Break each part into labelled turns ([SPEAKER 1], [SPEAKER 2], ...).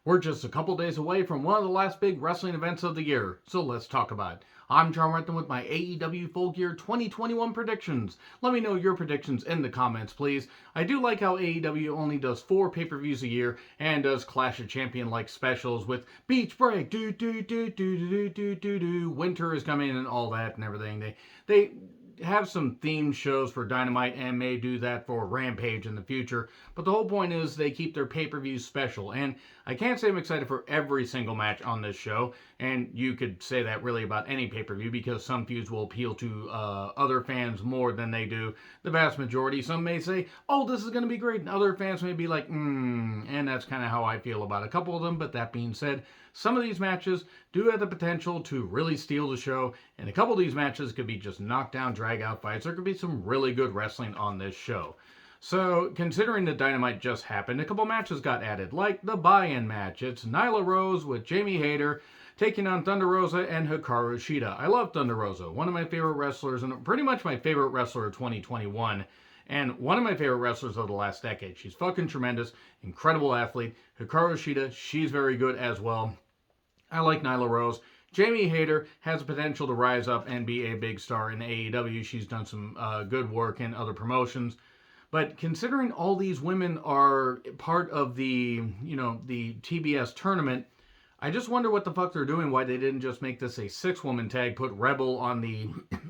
[SPEAKER 1] We're just a couple days away from one of the last big wrestling events of the year, so let's talk about it. I'm John Renton with my AEW Full Gear 2021 predictions. Let me know your predictions in the comments, please. I do like how AEW only does 4 pay-per-views a year and does Clash of Champion-like specials with Beach Break, Winter is coming and all that and everything. They have some themed shows for Dynamite and may do that for Rampage in the future. But the whole point is they keep their pay-per-views special. And I can't say I'm excited for every single match on this show. And you could say that really about any pay-per-view because some feuds will appeal to other fans more than they do the vast majority. Some may say, oh, this is going to be great. And other fans may be like, and that's kind of how I feel about a couple of them. But that being said, some of these matches do have the potential to really steal the show, and a couple of these matches could be just knockdown, drag-out fights. There could be some really good wrestling on this show. So, considering that Dynamite just happened, a couple matches got added, like the buy-in match. It's Nyla Rose with Jamie Hayter taking on Thunder Rosa and Hikaru Shida. I love Thunder Rosa, one of my favorite wrestlers, and pretty much my favorite wrestler of 2021. And one of my favorite wrestlers of the last decade. She's fucking tremendous, incredible athlete. Hikaru Shida, she's very good as well. I like Nyla Rose. Jamie Hayter has the potential to rise up and be a big star in AEW. She's done some good work in other promotions. But considering all these women are part of the TBS tournament, I just wonder what the fuck they're doing, why they didn't just make this a 6-woman tag, put Rebel on the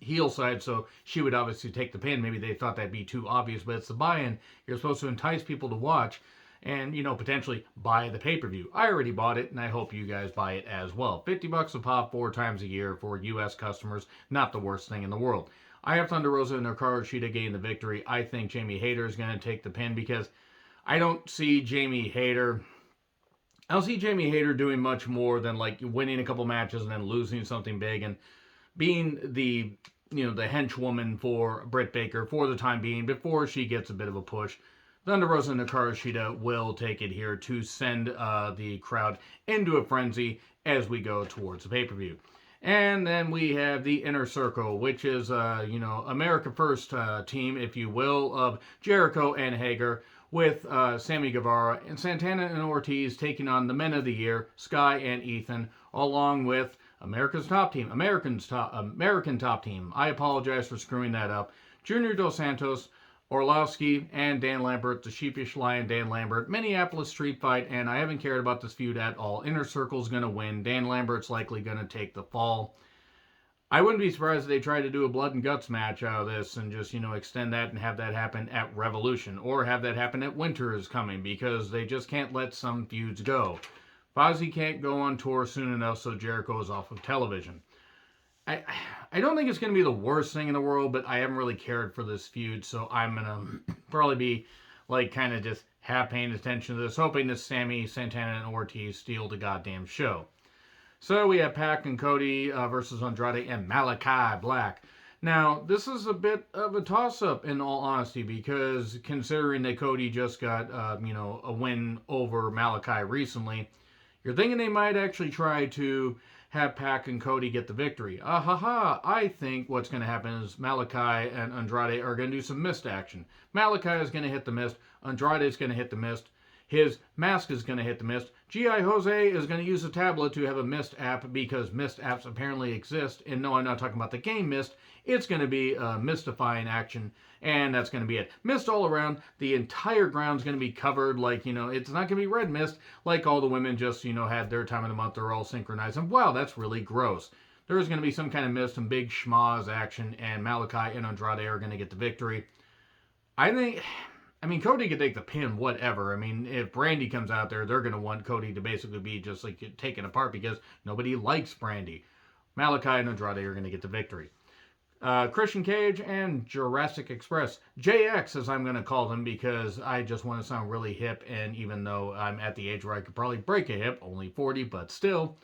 [SPEAKER 1] heel side so she would obviously take the pin. Maybe they thought that'd be too obvious, but it's the buy-in. You're supposed to entice people to watch and, potentially buy the pay-per-view. I already bought it, and I hope you guys buy it as well. $50 a pop 4 times a year for U.S. customers, not the worst thing in the world. I have Thunder Rosa and Hikaru Shida getting the victory. I think Jamie Hayter is going to take the pin because I don't see Jamie Hayter doing much more than like winning a couple matches and then losing something big and being the henchwoman for Britt Baker for the time being before she gets a bit of a push. Thunder Rosa and Hikaru Shida will take it here to send the crowd into a frenzy as we go towards the pay-per-view. And then we have the Inner Circle, which is, America First team, if you will, of Jericho and Hager with Sammy Guevara and Santana and Ortiz taking on the Men of the Year, Sky and Ethan, along with American Top Team. I apologize for screwing that up. Junior Dos Santos, Orlovsky, and Dan Lambert, the Sheepish Lion Dan Lambert, Minneapolis street fight, and I haven't cared about this feud at all. Inner Circle's going to win. Dan Lambert's likely going to take the fall. I wouldn't be surprised if they try to do a blood and guts match out of this and just, extend that and have that happen at Revolution or have that happen at Winter is Coming because they just can't let some feuds go. Fozzy can't go on tour soon enough, so Jericho is off of television. I don't think it's going to be the worst thing in the world, but I haven't really cared for this feud, so I'm going to probably be kind of just half paying attention to this, hoping that Sammy, Santana, and Ortiz steal the goddamn show. So we have Pac and Cody versus Andrade and Malachi Black. Now, this is a bit of a toss-up in all honesty because considering that Cody just got, a win over Malachi recently, you're thinking they might actually try to have Pac and Cody get the victory. I think what's going to happen is Malachi and Andrade are going to do some mist action. Malachi is going to hit the mist. Andrade is going to hit the mist. His mask is going to hit the mist. G.I. Jose is going to use a tablet to have a mist app because mist apps apparently exist. And no, I'm not talking about the game Mist. It's going to be mystifying action. And that's going to be it. Mist all around. The entire ground's going to be covered it's not going to be red mist like all the women just, had their time of the month. They're all synchronized. And wow, that's really gross. There's going to be some kind of mist and big schmoz action. And Malachi and Andrade are going to get the victory. Cody could take the pin, whatever. If Brandy comes out there, they're going to want Cody to basically be just taken apart because nobody likes Brandy. Malachi and Andrade are going to get the victory. Christian Cage and Jurassic Express. JX, as I'm going to call them, because I just want to sound really hip, and even though I'm at the age where I could probably break a hip, only 40, but still,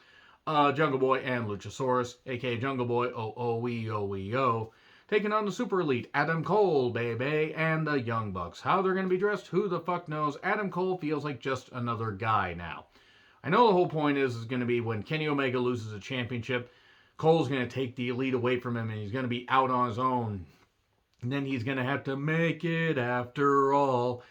[SPEAKER 1] Jungle Boy and Luchasaurus, aka Jungle Boy, oh, taking on the Super Elite, Adam Cole, baby, and the Young Bucks. How they're going to be dressed, who the fuck knows? Adam Cole feels like just another guy now. I know the whole point is going to be when Kenny Omega loses a championship, Cole's going to take the Elite away from him, and he's going to be out on his own. And then he's going to have to make it after all.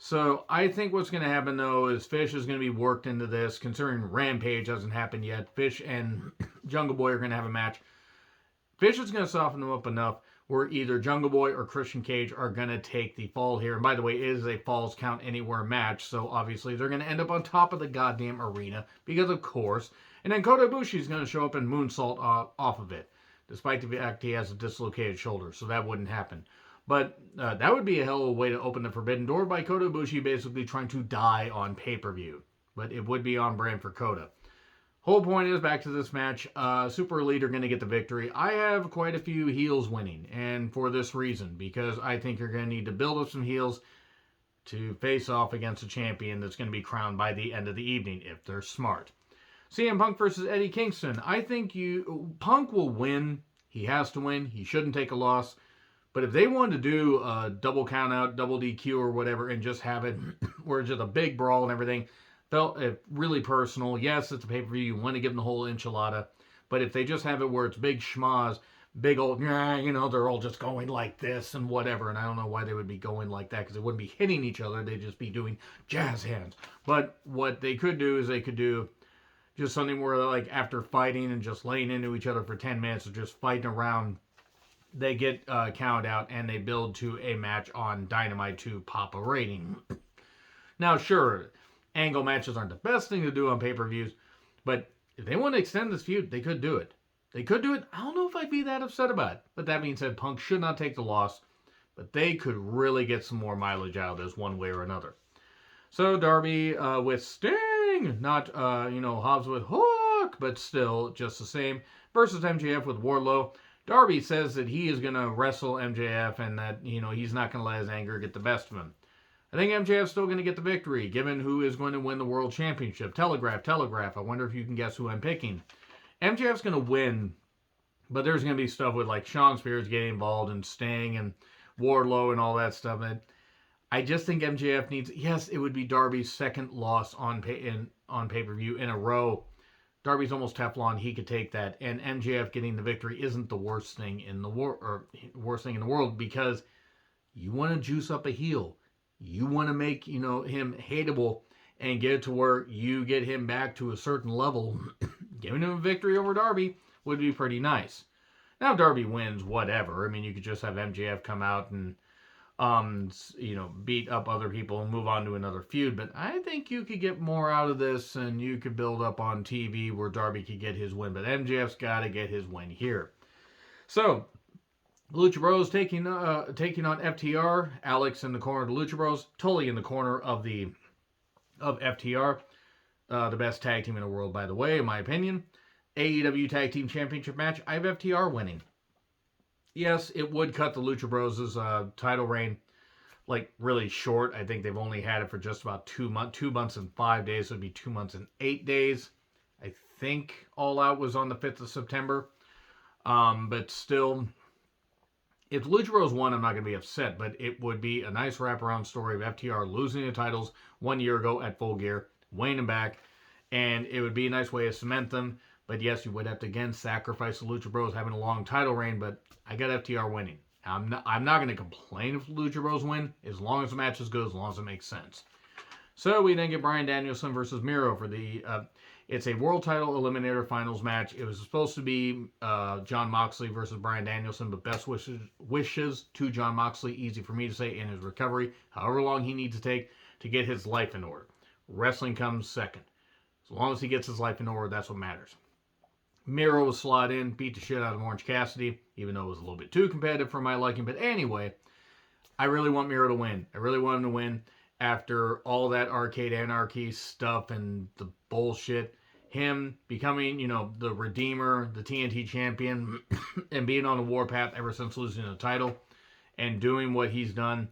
[SPEAKER 1] So I think what's going to happen, though, is Fish is going to be worked into this, considering Rampage hasn't happened yet. Fish and Jungle Boy are going to have a match. Fish is going to soften them up enough where either Jungle Boy or Christian Cage are going to take the fall here. And by the way, it is a Falls Count Anywhere match, so obviously they're going to end up on top of the goddamn arena, because of course. And then Kota Ibushi is going to show up and moonsault off of it, despite the fact he has a dislocated shoulder, so that wouldn't happen. But that would be a hell of a way to open the Forbidden Door by Kota Ibushi basically trying to die on pay-per-view. But it would be on brand for Kota. Whole point is, back to this match, Super Elite are going to get the victory. I have quite a few heels winning, and for this reason, because I think you're going to need to build up some heels to face off against a champion that's going to be crowned by the end of the evening, if they're smart. CM Punk versus Eddie Kingston. I think Punk will win. He has to win. He shouldn't take a loss. But if they wanted to do a double count out, double DQ or whatever, and just have it where it's just a big brawl and everything, felt really personal. Yes, it's a pay-per-view. You want to give them the whole enchilada. But if they just have it where it's big schmaz, big old, they're all just going like this and whatever. And I don't know why they would be going like that, because they wouldn't be hitting each other. They'd just be doing jazz hands. But what they could do is they could do just something where, like, after fighting and just laying into each other for 10 minutes or just fighting around, they get counted out and they build to a match on Dynamite to pop a rating. Now, sure, angle matches aren't the best thing to do on pay-per-views, but if they want to extend this feud, they could do it. They could do it. I don't know if I'd be that upset about it. But that being said, Punk should not take the loss, but they could really get some more mileage out of this one way or another. So Darby with Sting, not, Hobbs with Hook, but still just the same, versus MJF with Wardlow. Darby says that he is going to wrestle MJF and that, he's not going to let his anger get the best of him. I think MJF's still going to get the victory, given who is going to win the World Championship. Telegraph. I wonder if you can guess who I'm picking. MJF's going to win, but there's going to be stuff with, like, Shawn Spears getting involved and Sting and Wardlow and all that stuff. And I just think MJF needs... Yes, it would be Darby's second loss on pay-per-view in a row. Darby's almost Teflon. He could take that. And MJF getting the victory isn't the worst thing in the world, because you want to juice up a heel. You want to make, him hateable and get it to where you get him back to a certain level. Giving him a victory over Darby would be pretty nice. Now, if Darby wins, whatever. I mean, you could just have MJF come out and, beat up other people and move on to another feud. But I think you could get more out of this, and you could build up on TV where Darby could get his win. But MJF's got to get his win here. So, Lucha Bros taking on FTR. Alex in the corner of the Lucha Bros. Tully in the corner of FTR. The best tag team in the world, by the way, in my opinion. AEW Tag Team Championship match. I have FTR winning. Yes, it would cut the Lucha Bros' title reign, like, really short. I think they've only had it for just about 2 months. 2 months and 5 days. So it'd be 2 months and 8 days. I think All Out was on the 5th of September. But still, if Lucha Bros won, I'm not going to be upset. But it would be a nice wraparound story of FTR losing the titles 1 year ago at Full Gear, winning them back. And it would be a nice way to cement them. But yes, you would have to again sacrifice the Lucha Bros having a long title reign, but I got FTR winning. I'm not going to complain if the Lucha Bros win, as long as the match is good, as long as it makes sense. So we then get Bryan Danielson versus Miro for the, it's a World Title Eliminator Finals match. It was supposed to be Jon Moxley versus Bryan Danielson, but best wishes to Jon Moxley, easy for me to say, in his recovery, however long he needs to take to get his life in order. Wrestling comes second. As long as he gets his life in order, that's what matters. Miro was slot in, beat the shit out of Orange Cassidy, even though it was a little bit too competitive for my liking. But anyway, I really want Miro to win. I really want him to win after all that Arcade Anarchy stuff and the bullshit. Him becoming, the Redeemer, the TNT champion, and being on the warpath ever since losing the title and doing what he's done.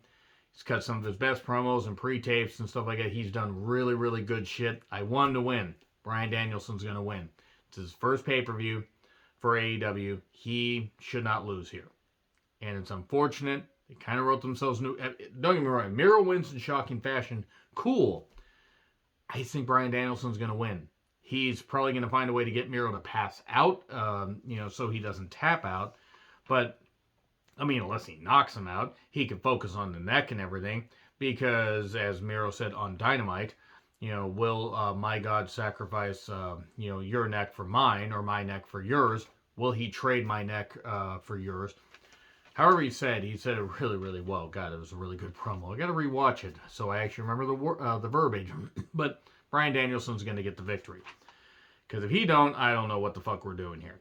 [SPEAKER 1] He's cut some of his best promos and pre-tapes and stuff like that. He's done really, really good shit. I want him to win. Bryan Danielson's going to win. It's his first pay-per-view for AEW. He should not lose here. And it's unfortunate. They kind of wrote themselves new... Don't get me wrong. Miro wins in shocking fashion. Cool. I think Bryan Danielson's going to win. He's probably going to find a way to get Miro to pass out, so he doesn't tap out. But, unless he knocks him out, he can focus on the neck and everything. because, as Miro said on Dynamite, will my God sacrifice, your neck for mine or my neck for yours? Will he trade my neck for yours? However he said it really, really well. God, it was a really good promo. I got to rewatch it so I actually remember the verbiage. But Bryan Danielson's going to get the victory. Because if he don't, I don't know what the fuck we're doing here.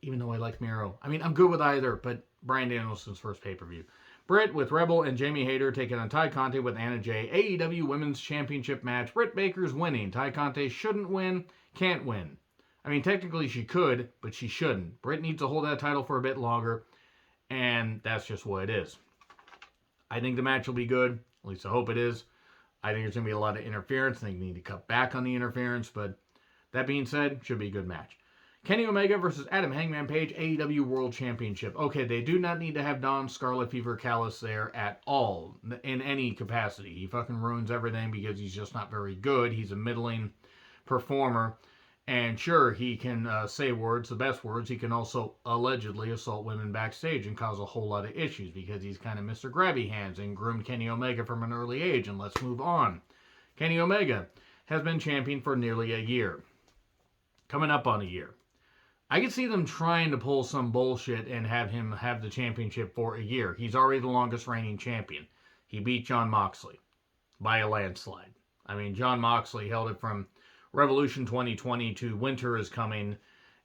[SPEAKER 1] Even though I like Miro. I mean, I'm good with either, but Bryan Danielson's first pay-per-view. Britt with Rebel and Jamie Hayter taking on Ty Conti with Anna Jay. AEW Women's Championship match. Britt Baker's winning. Ty Conti shouldn't win, can't win. I mean, technically she could, but she shouldn't. Britt needs to hold that title for a bit longer, and that's just what it is. I think the match will be good. At least I hope it is. I think there's going to be a lot of interference. I think they need to cut back on the interference, but that being said, should be a good match. Kenny Omega versus Adam Hangman Page, AEW World Championship. Okay, they do not need to have Don Scarlet Fever Callis there at all, in any capacity. He fucking ruins everything because he's just not very good. He's a middling performer. And sure, he can say words, the best words. He can also allegedly assault women backstage and cause a whole lot of issues because he's kind of Mr. Grabby Hands and groomed Kenny Omega from an early age. And let's move on. Kenny Omega has been champion for nearly a year. Coming up on a year. I could see them trying to pull some bullshit and have him have the championship for a year. He's already the longest reigning champion. He beat Jon Moxley by a landslide. I mean, Jon Moxley held it from Revolution 2020 to Winter is Coming,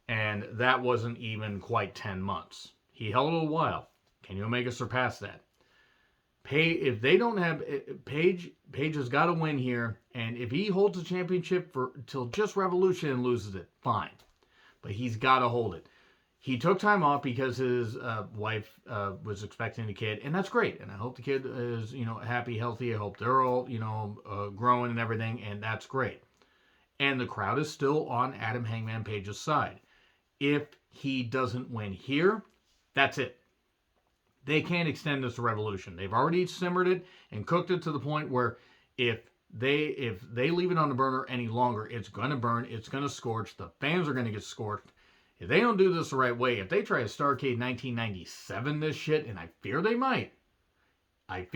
[SPEAKER 1] and that wasn't even quite 10 months. He held it a while. Kenny Omega surpassed that. If they don't have Page has got to win here, and if he holds the championship till just Revolution and loses it, fine. But he's got to hold it. He took time off because his wife was expecting a kid, and that's great. And I hope the kid is, happy, healthy. I hope they're all, growing and everything, and that's great. And the crowd is still on Adam Hangman Page's side. If he doesn't win here, that's it. They can't extend this to Revolution. They've already simmered it and cooked it to the point where if they leave it on the burner any longer, it's going to burn, it's going to scorch, the fans are going to get scorched. If they don't do this the right way, if they try a Starrcade 1997 this shit, and I fear they might. I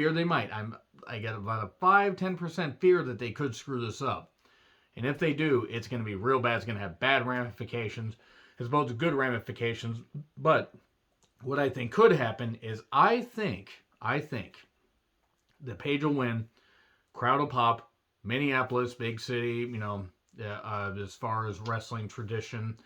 [SPEAKER 1] got about a 5-10% fear that they could screw this up. And if they do, it's going to be real bad. It's going to have bad ramifications as opposed to good ramifications. But what I think could happen is I think that Page will win. Crowd will pop. Minneapolis, big city, as far as wrestling tradition,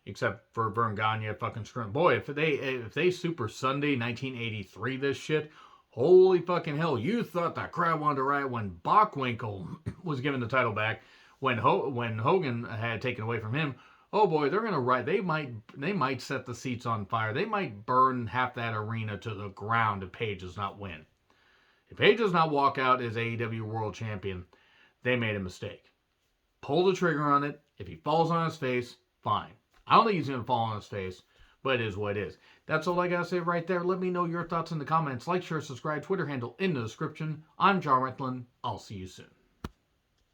[SPEAKER 1] except for Vern Gagne, fucking screw. Boy, if they Super Sunday 1983 this shit, holy fucking hell! You thought the crowd wanted to riot when Bockwinkel was given the title back, when Hogan had taken away from him. Oh boy, they're gonna riot. They might set the seats on fire. They might burn half that arena to the ground if Page does not win. If Page does not walk out as AEW World Champion, they made a mistake. Pull the trigger on it. If he falls on his face, fine. I don't think he's going to fall on his face, but it is what it is. That's all I got to say right there. Let me know your thoughts in the comments. Like, share, subscribe, Twitter handle in the description. I'm John Retlin. I'll see you soon.